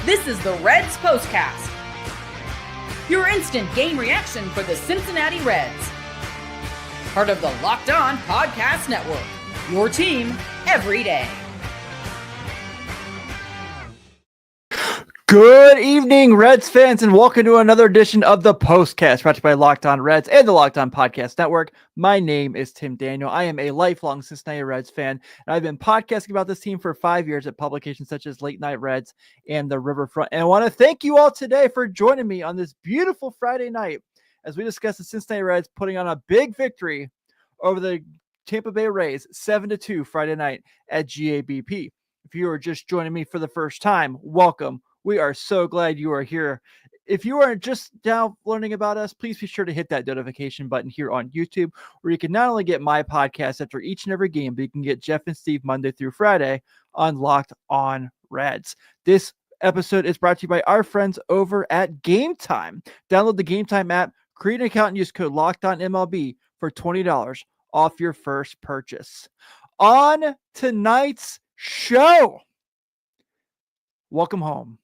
This is the Reds POSTCAST, your instant game reaction for the Cincinnati Reds. Part of the Locked On Podcast Network, your team every day. Good evening, Reds fans, and welcome to another edition of the POSTCAST, brought to you by Locked On Reds and the Locked On Podcast Network. My name is Tim Daniel. I am a lifelong Cincinnati Reds fan, and I've been podcasting about this team for 5 years at publications such as Late Night Reds and the Riverfront. And I want to thank you all today for joining me on this beautiful Friday night as we discuss the Cincinnati Reds putting on a big victory over the Tampa Bay Rays 7-2 Friday night at GABP. If you are just joining me for the first time, welcome. We are so glad you are here. If you are just now learning about us, please be sure to hit that notification button here on YouTube, where you can not only get my podcast after each and every game, but you can get Jeff and Steve Monday through Friday on Locked On Reds. This episode is brought to you by our friends over at Gametime. Download the Gametime app, create an account, and use code LOCKEDONMLB for $20 off your first purchase. On tonight's show, welcome home.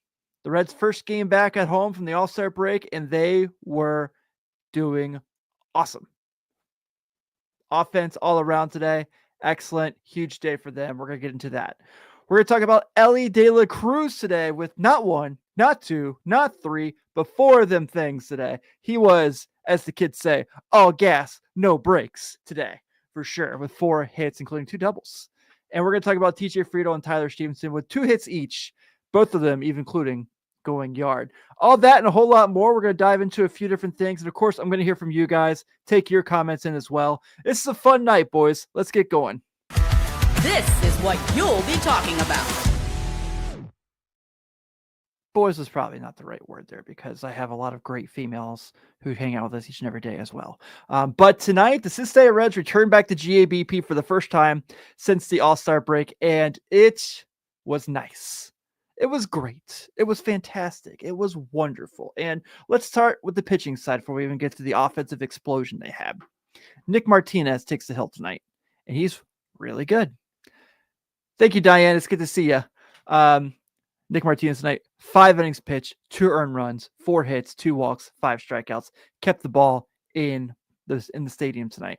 The Reds' first game back at home from the All-Star break, and they were doing awesome. Offense all around today. Excellent. Huge day for them. We're going to get into that. We're going to talk about Elly De La Cruz today with not one, not two, not three, but four of them things today. He was, as the kids say, all gas, no brakes today, for sure, with 4 hits, including 2 doubles. And we're going to talk about TJ Friedl and Tyler Stephenson with 2 hits each, both of them even including going yard. All that and a whole lot more. We're going to dive into a few different things. And of course, I'm going to hear from you guys. Take your comments in as well. This is a fun night, boys. Let's get going. This is what you'll be talking about. Boys was probably not the right word there because I have a lot of great females who hang out with us each and every day as well. But tonight, the Cincinnati Reds return back to GABP for the first time since the All-Star break, and it was nice. It was great. It was fantastic. It was wonderful. And let's start with the pitching side before we even get to the offensive explosion they had. Nick Martinez takes the hill tonight, and he's really good. Thank you, Diane. It's good to see you. Nick Martinez tonight, 5 innings pitched, 2 earned runs, 4 hits, 2 walks, 5 strikeouts. Kept the ball in the stadium tonight.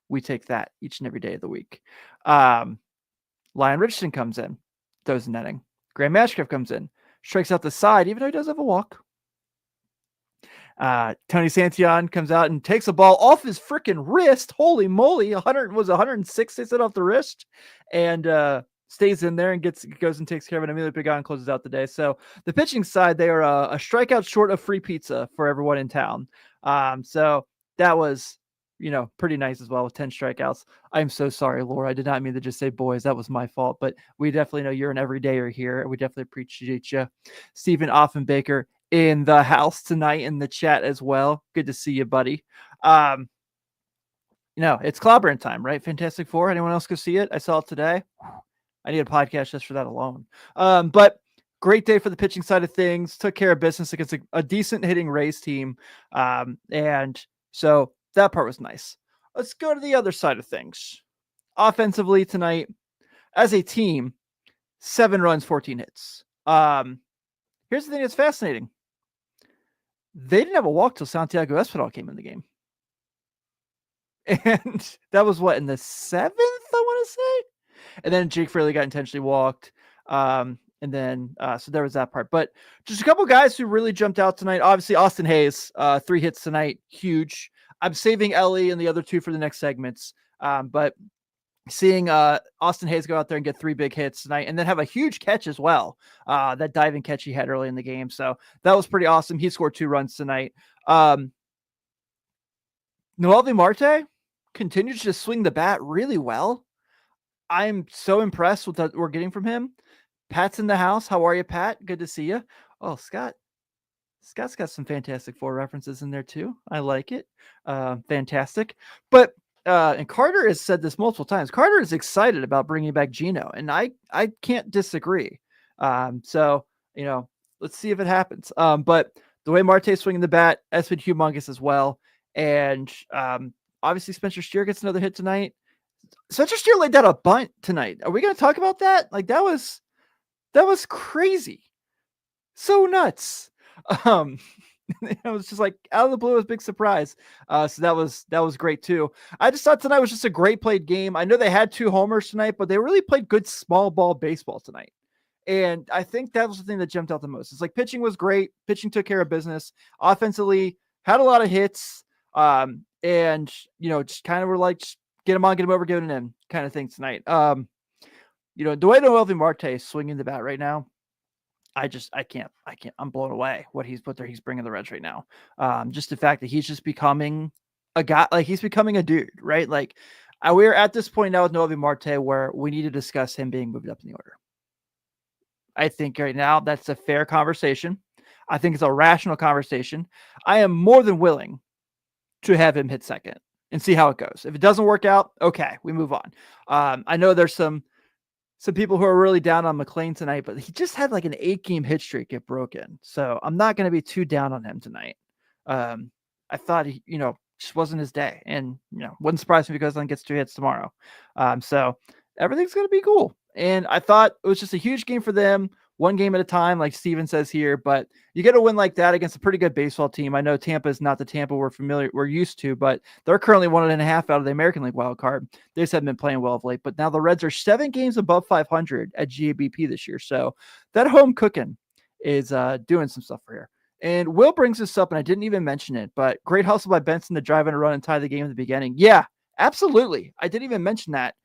We take that each and every day of the week. Lyon Richardson comes in, throws an inning. Graham Ashcraft comes in, strikes out the side, even though he does have a walk. Tony Santillan comes out and takes a ball off his freaking wrist. Holy moly, 106 they said off the wrist, and stays in there and goes and takes care of it. Emilio Pagan closes out the day. So the pitching side, they are a strikeout short of free pizza for everyone in town. So that was, pretty nice as well with 10 strikeouts. I'm so sorry, Laura. I did not mean to just say boys. That was my fault, but we definitely know you're an everydayer here. We definitely appreciate you. Stephen Offenbaker in the house tonight in the chat as well. Good to see you, buddy. It's clobbering time, right? Fantastic Four. Anyone else go see it? I saw it today. I need a podcast just for that alone. But great day for the pitching side of things. Took care of business against a decent hitting Rays team. And so that part was nice. Let's go to the other side of things. Offensively tonight, as a team, 7 runs, 14 hits. Here's the thing that's fascinating. They didn't have a walk till Santiago Espinal came in the game. And that was in the 7th, I want to say? And then Jake Fraley got intentionally walked. And then, so there was that part. But just a couple guys who really jumped out tonight. Obviously, Austin Hayes, 3 hits tonight. Huge. I'm saving Elly and the other 2 for the next segments. But seeing Austin Hayes go out there and get 3 big hits tonight and then have a huge catch as well. That diving catch he had early in the game. So that was pretty awesome. He scored 2 runs tonight. Noelvi Marte continues to swing the bat really well. I'm so impressed with what we're getting from him. Pat's in the house. How are you, Pat? Good to see you. Oh, Scott. Scott's got some Fantastic Four references in there too. I like it. Fantastic. But and Carter has said this multiple times. Carter is excited about bringing back Gino, and I can't disagree. So let's see if it happens. But the way Marte's swinging the bat has been humongous as well. And obviously Spencer Steer gets another hit tonight. Spencer Steer laid down a bunt tonight. Are we going to talk about that? Like that was crazy. So nuts. Um, it was just like out of the blue, it was a big surprise. So that was great too. I just thought tonight was just a great played game. I know they had 2 homers tonight, but they really played good small ball baseball tonight. And I think that was the thing that jumped out the most. It's like pitching was great. Pitching took care of business. Offensively, had a lot of hits. And just kind of were like, just get them on, get them over, get them in kind of thing tonight. The way Noelvi Marte is swinging the bat right now, I can't. I'm blown away what he's put there. He's bringing the Reds right now. Just the fact that he's just becoming a guy, like he's becoming a dude, right? Like we're at this point now with Noelvi Marte where we need to discuss him being moved up in the order. I think right now that's a fair conversation. I think it's a rational conversation. I am more than willing to have him hit second and see how it goes. If it doesn't work out, okay, we move on. I know there's some people who are really down on McLean tonight, but he just had like an 8-game hit streak get broken. So I'm not going to be too down on him tonight. I thought he, just wasn't his day, and wouldn't surprise me because he gets 2 hits tomorrow. So everything's going to be cool. And I thought it was just a huge game for them, 1 game at a time, like Steven says here, but you get a win like that against a pretty good baseball team. I know Tampa is not the Tampa we're used to, but they're currently 1.5 out of the American League wild card. They just haven't been playing well of late, but now the Reds are 7 games above 500 at GABP this year. So that home cooking is doing some stuff for here. And Will brings this up, and I didn't even mention it, but great hustle by Benson to drive in a run and tie the game at the beginning. Yeah, absolutely. I didn't even mention that.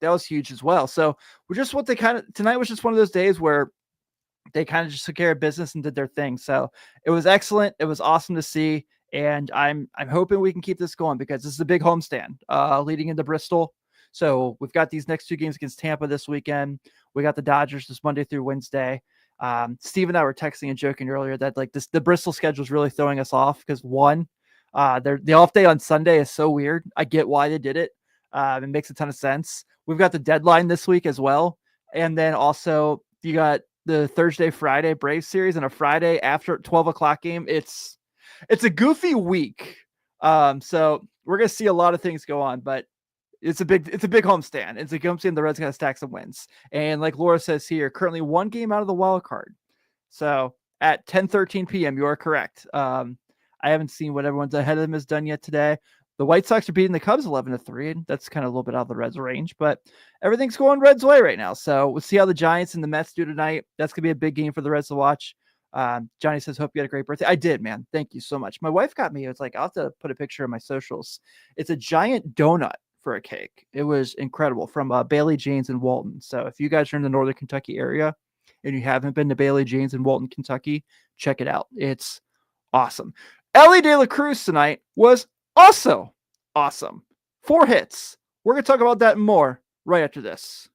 That was huge as well. So we're just tonight was just one of those days where they kind of just took care of business and did their thing. So it was excellent. It was awesome to see. And I'm hoping we can keep this going because this is a big homestand leading into Bristol. So we've got these next 2 games against Tampa this weekend. We got the Dodgers this Monday through Wednesday. Steve and I were texting and joking earlier that like the Bristol schedule is really throwing us off because the off day on Sunday is so weird. I get why they did it. It makes a ton of sense. We've got the deadline this week as well. And then also you got the Thursday, Friday Braves series and a Friday after 12 o'clock game. It's a goofy week. So we're going to see a lot of things go on, but it's a big homestand. It's a homestand. The Reds got to stack some wins. And like Laura says here, currently 1 game out of the wild card. So at 10:13 PM, you are correct. I haven't seen what everyone's ahead of them has done yet today. The White Sox are beating the Cubs 11-3, and that's kind of a little bit out of the Reds' range, but everything's going Reds' way right now. So we'll see how the Giants and the Mets do tonight. That's going to be a big game for the Reds to watch. Johnny says, hope you had a great birthday. I did, man. Thank you so much. My wife got me. It's like, I'll have to put a picture of my socials. It's a giant donut for a cake. It was incredible from Bailey Jane's in Walton. So if you guys are in the Northern Kentucky area and you haven't been to Bailey Jane's in Walton, Kentucky, check it out. It's awesome. Elly De La Cruz tonight was also awesome. 4 hits. We're going to talk about that more right after this.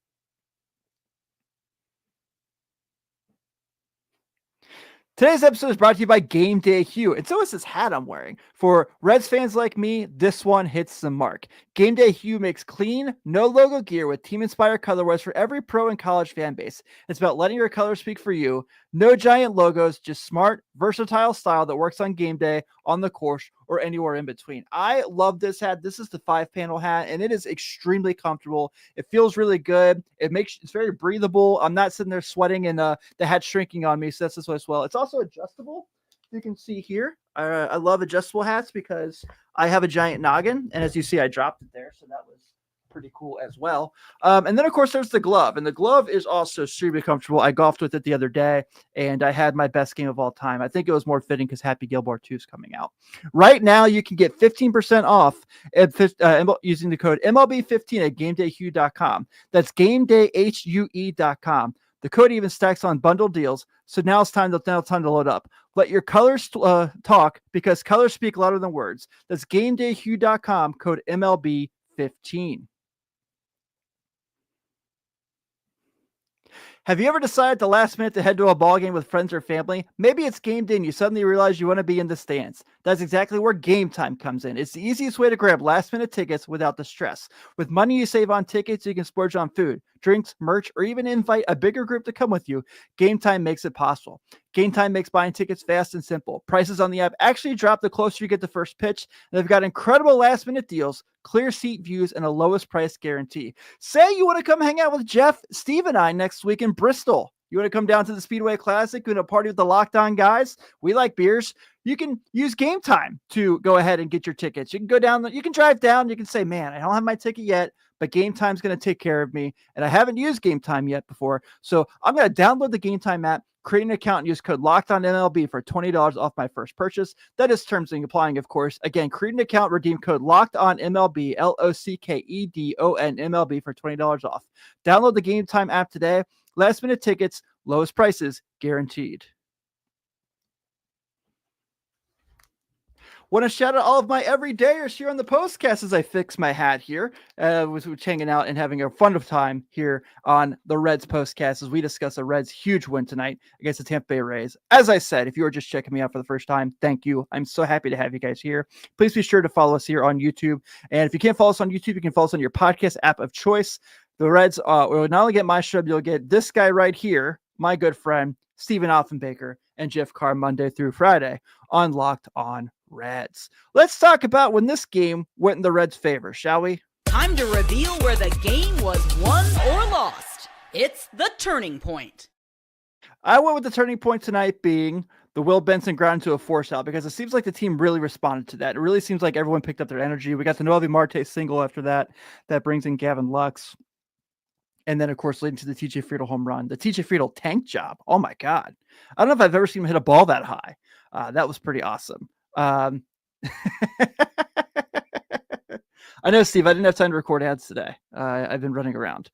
Today's episode is brought to you by Gameday Hue, and so is this hat I'm wearing. For Reds fans like me, this one hits the mark. Gameday Hue makes clean, no-logo gear with team-inspired colorways for every pro and college fan base. It's about letting your colors speak for you. No giant logos, just smart, versatile style that works on game day, on the course, or anywhere in between. I love this hat. This is the 5-panel hat, and it is extremely comfortable. It feels really good. It's very breathable. I'm not sitting there sweating and the hat's shrinking on me, so that's this way as well. It's also adjustable. You can see here. I love adjustable hats because I have a giant noggin, and as you see, I dropped it there, so that was pretty cool as well. And then, of course, there's the glove, and the glove is also super comfortable. I golfed with it the other day, and I had my best game of all time. I think it was more fitting because Happy Gilmore 2 is coming out. Right now, you can get 15% off using the code MLB15 at GamedayHue.com. That's GamedayHue.com. The code even stacks on bundle deals, so now it's time to load up. Let your colors talk because colors speak louder than words. That's GamedayHue.com, code MLB15. Have you ever decided at the last minute to head to a ball game with friends or family? Maybe it's game day and you suddenly realize you want to be in the stands. That's exactly where Gametime comes in. It's the easiest way to grab last-minute tickets without the stress. With money you save on tickets, you can splurge on food, drinks, merch, or even invite a bigger group to come with you. Gametime makes it possible. Gametime makes buying tickets fast and simple. Prices on the app actually drop the closer you get to first pitch. And they've got incredible last-minute deals, clear seat views, and a lowest price guarantee. Say you want to come hang out with Jeff, Steve, and I next week in Bristol. You want to come down to the Speedway Classic? You want to party with the Locked On guys? We like beers. You can use Gametime to go ahead and get your tickets. You can go down, you can drive down. You can say, man, I don't have my ticket yet, but Gametime's going to take care of me. And I haven't used Gametime yet before. So I'm going to download the Gametime app, create an account, and use code LOCKEDONMLB for $20 off my first purchase. That is terms and applying, of course. Again, create an account, redeem code LOCKEDONMLB, LOCKEDONMLB for $20 off. Download the Gametime app today. Last minute tickets, lowest prices guaranteed. Want to shout out all of my everydayers here on the postcast as I fix my hat here. Was hanging out and having a fun time here on the Reds postcast as we discuss a Reds huge win tonight against the Tampa Bay Rays. As I said, if you are just checking me out for the first time, thank you. I'm so happy to have you guys here. Please be sure to follow us here on YouTube. And if you can't follow us on YouTube, you can follow us on your podcast app of choice. The Reds will not only get my show, you'll get this guy right here, my good friend, Stephen Offenbaker, and Jeff Carr Monday through Friday on Locked On Reds. Let's talk about when this game went in the Reds' favor, shall we? Time to reveal where the game was won or lost. It's the turning point. I went with the turning point tonight being the Will Benson ground to a force out because it seems like the team really responded to that. It really seems like everyone picked up their energy. We got the Noelvi Marte single after that. That brings in Gavin Lux. And then, of course, leading to the TJ Friedl home run. The TJ Friedl tank job. Oh, my God. I don't know if I've ever seen him hit a ball that high. That was pretty awesome. I know, Steve, I didn't have time to record ads today. I've been running around.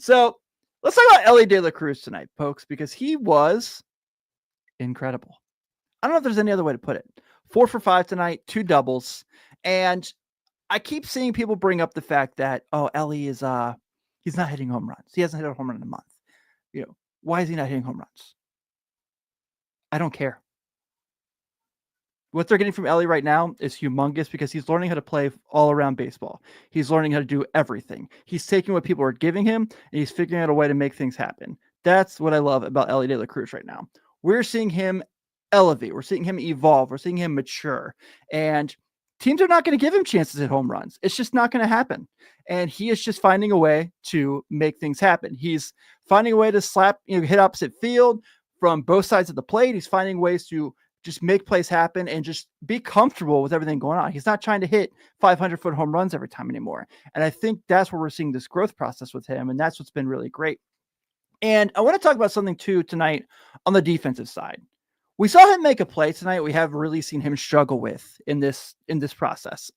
So let's talk about Elly De La Cruz tonight, folks, because he was incredible. I don't know if there's any other way to put it. 4 for 5 tonight, 2 doubles. And I keep seeing people bring up the fact that, oh, Elly is he's not hitting home runs. He hasn't hit a home run in a month. You know, why is he not hitting home runs? I don't care. What they're getting from Elly right now is humongous because he's learning how to play all around baseball. He's learning how to do everything. He's taking what people are giving him and he's figuring out a way to make things happen. That's what I love about Elly De La Cruz right now. We're seeing him elevate. We're seeing him evolve. We're seeing him mature. And teams are not going to give him chances at home runs. It's just not going to happen. And he is just finding a way to make things happen. He's finding a way to hit opposite field from both sides of the plate. He's finding ways to just make plays happen and just be comfortable with everything going on. He's not trying to hit 500-foot home runs every time anymore. And I think that's where we're seeing this growth process with him. And that's what's been really great. And I want to talk about something too tonight on the defensive side. We saw him make a play tonight. We have really seen him struggle with in this process.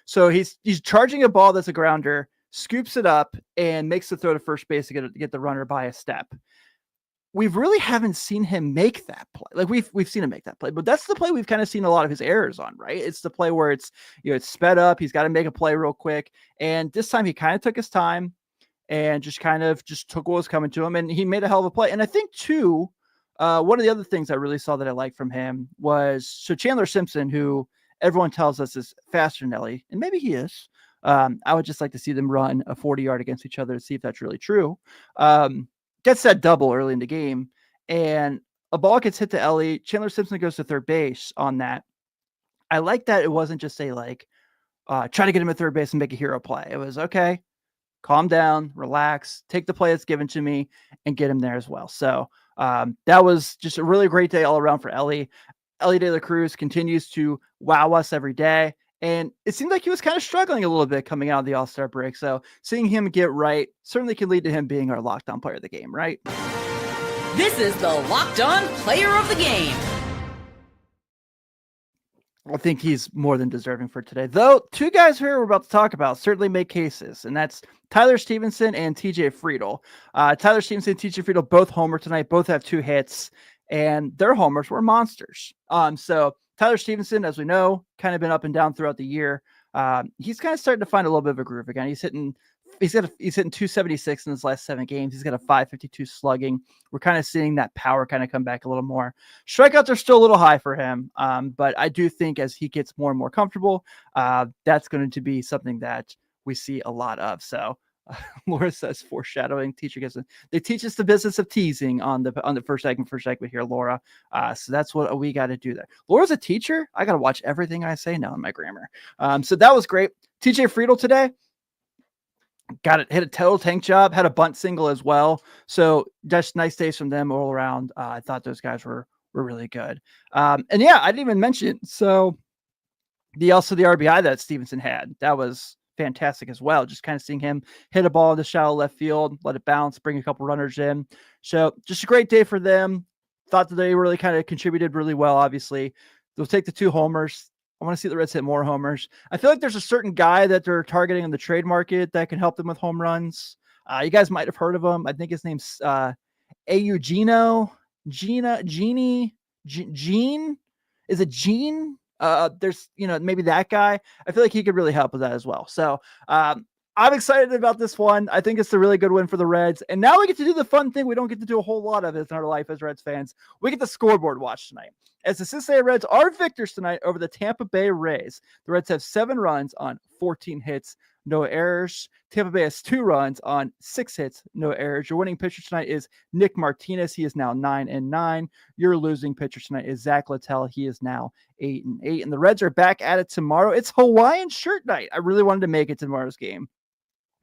So he's charging a ball that's a grounder, scoops it up and makes the throw to first base to get the runner by a step. We really haven't seen him make that play. Like we've seen him make that play, but that's the play we've kind of seen a lot of his errors on, right? It's the play where it's sped up. He's got to make a play real quick. And this time he kind of took his time and just took what was coming to him. And he made a hell of a play. And I think too, one of the other things I really saw that I liked from him was Chandler Simpson, who everyone tells us is faster than Elly, and maybe he is. I would just like to see them run a 40-yard against each other to see if that's really true. Gets that double early in the game, and a ball gets hit to Elly. Chandler Simpson goes to third base on that. I like that it wasn't just trying to get him at third base and make a hero play. It was, okay, calm down, relax, take the play that's given to me, and get him there as well. So that was just a really great day all around for Elly. Elly De La Cruz continues to wow us every day. And it seemed like he was kind of struggling a little bit coming out of the All-Star break. So seeing him get right certainly can lead to him being our Locked On player of the game, right? This is the Locked On player of the game. I think he's more than deserving for today. Though, 2 guys here we're about to talk about certainly make cases, and that's Tyler Stephenson and TJ Friedl. Tyler Stephenson and TJ Friedl both homer tonight, both have 2 hits, and their homers were monsters. So Tyler Stephenson, as we know, kind of been up and down throughout the year. He's kind of starting to find a little bit of a groove again. He's hitting 276 in his last 7 games. He's got a 552 slugging. We're kind of seeing that power kind of come back a little more. Strikeouts are still a little high for him, but I do think as he gets more and more comfortable, that's going to be something that we see a lot of. So Laura says foreshadowing. They teach us the business of teasing on the first segment here, Laura. So that's what we got to do there. Laura's a teacher. I got to watch everything I say now in my grammar. So that was great. TJ Friedl today. got it, hit a total tank job, had a bunt single as well. So just nice days from them all around. I thought those guys were really good. And yeah, I didn't even mention, so the RBI that Stephenson had, that was fantastic as well. Just kind of seeing him hit a ball in the shallow left field, let it bounce, bring a couple runners in. So just a great day for them. Thought that they really kind of contributed really well. Obviously, they'll take the 2 homers. I want to see the Reds hit more homers. I feel like there's a certain guy that they're targeting in the trade market that can help them with home runs. You guys might have heard of him. I think his name's Gene. Is it Gene? There's, maybe that guy. I feel like he could really help with that as well. So I'm excited about this one. I think it's a really good win for the Reds. And now we get to do the fun thing we don't get to do a whole lot of in our life as Reds fans. We get the scoreboard watch tonight, as the Cincinnati Reds are victors tonight over the Tampa Bay Rays. The Reds have 7 runs on 14 hits, no errors. Tampa Bay has 2 runs on 6 hits, no errors. Your winning pitcher tonight is Nick Martinez. He is now 9-9. Your losing pitcher tonight is Zach Littell. He is now 8-8. And the Reds are back at it tomorrow. It's Hawaiian shirt night. I really wanted to make it to tomorrow's game,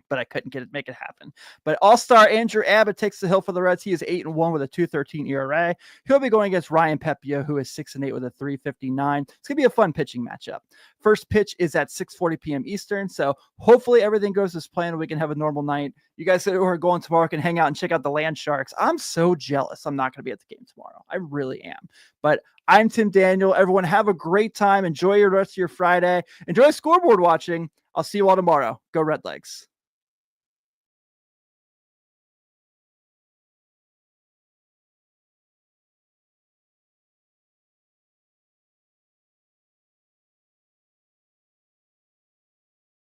but I couldn't make it happen. But All-Star Andrew Abbott takes the hill for the Reds. He is 8-1 with a 2.13 ERA. He'll be going against Ryan Pepiot, who is 6-8 with a 3.59. It's going to be a fun pitching matchup. First pitch is at 6:40 p.m. Eastern, so hopefully everything goes as planned. We can have a normal night. You guys who are going tomorrow can hang out and check out the Land Sharks. I'm so jealous I'm not going to be at the game tomorrow. I really am. But I'm Tim Daniel. Everyone have a great time. Enjoy your rest of your Friday. Enjoy scoreboard watching. I'll see you all tomorrow. Go Red Legs.